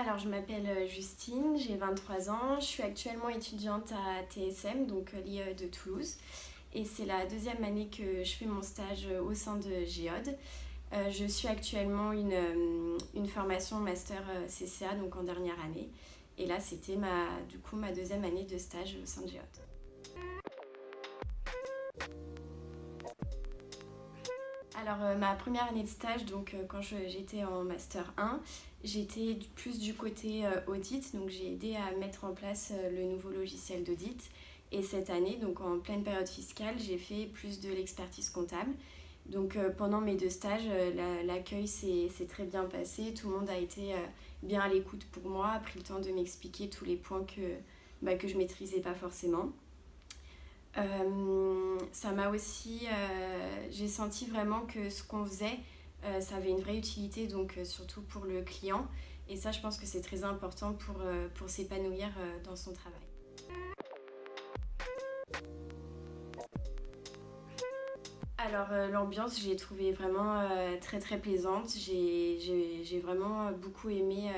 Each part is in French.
Alors, je m'appelle Justine, j'ai 23 ans, je suis actuellement étudiante à TSM, donc l'IE de Toulouse. Et c'est la deuxième année que je fais mon stage au sein de Géode. Je suis actuellement une formation master CCA, donc en dernière année. Et là, c'était ma deuxième année de stage au sein de Géode. Alors, ma première année de stage, donc quand j'étais en master 1, j'étais plus du côté audit, donc j'ai aidé à mettre en place le nouveau logiciel d'audit. Et cette année, donc en pleine période fiscale, j'ai fait plus de l'expertise comptable. Donc pendant mes deux stages, l'accueil s'est très bien passé, tout le monde a été bien à l'écoute pour moi, a pris le temps de m'expliquer tous les points que je maîtrisais pas forcément. Ça m'a aussi, j'ai senti vraiment que ce qu'on faisait, ça avait une vraie utilité, donc surtout pour le client. Et ça, je pense que c'est très important pour s'épanouir dans son travail. Alors l'ambiance, j'ai trouvé vraiment très très plaisante. J'ai vraiment beaucoup aimé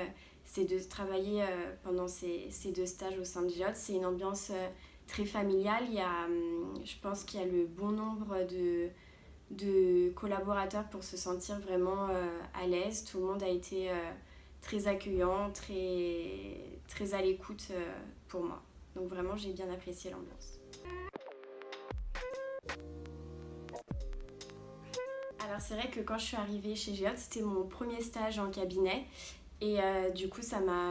travailler pendant ces deux stages au sein de Géode. C'est une ambiance très familiale. Je pense qu'il y a le bon nombre de collaborateurs pour se sentir vraiment à l'aise. Tout le monde a été très accueillant, très à l'écoute pour moi. Donc vraiment, j'ai bien apprécié l'ambiance. Alors c'est vrai que quand je suis arrivée chez Géode, c'était mon premier stage en cabinet. Et du coup,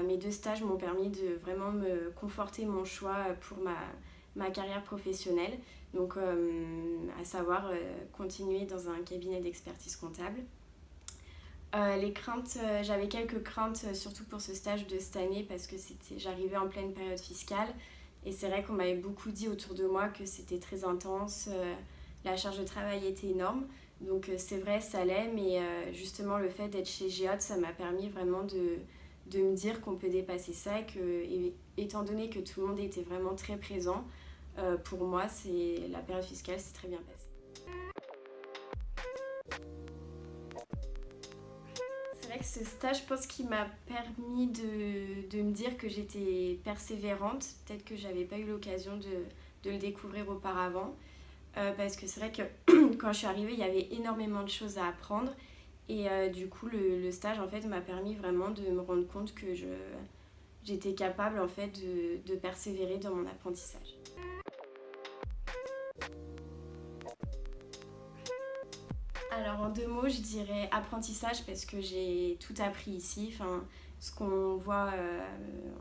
mes deux stages m'ont permis de vraiment me conforter mon choix pour ma carrière professionnelle. Donc, à savoir continuer dans un cabinet d'expertise comptable. Les craintes, j'avais quelques craintes, surtout pour ce stage de cette année, parce que j'arrivais en pleine période fiscale. Et c'est vrai qu'on m'avait beaucoup dit autour de moi que c'était très intense, la charge de travail était énorme. Donc c'est vrai, ça l'est, mais justement le fait d'être chez Géode, ça m'a permis vraiment de me dire qu'on peut dépasser ça et étant donné que tout le monde était vraiment très présent, pour moi, la période fiscale s'est très bien passée. C'est vrai que ce stage, je pense qu'il m'a permis de me dire que j'étais persévérante. Peut-être que j'avais pas eu l'occasion de le découvrir auparavant. Parce que c'est vrai que quand je suis arrivée, il y avait énormément de choses à apprendre. Et du coup, le stage en fait, m'a permis vraiment de me rendre compte que j'étais capable en fait, de persévérer dans mon apprentissage. Alors en deux mots, je dirais apprentissage parce que j'ai tout appris ici. Enfin, ce qu'on voit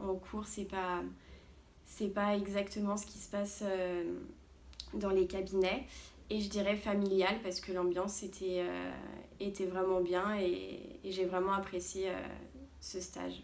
en cours, c'est pas exactement ce qui se passe dans les cabinets. Et je dirais familial parce que l'ambiance était vraiment bien et j'ai vraiment apprécié ce stage.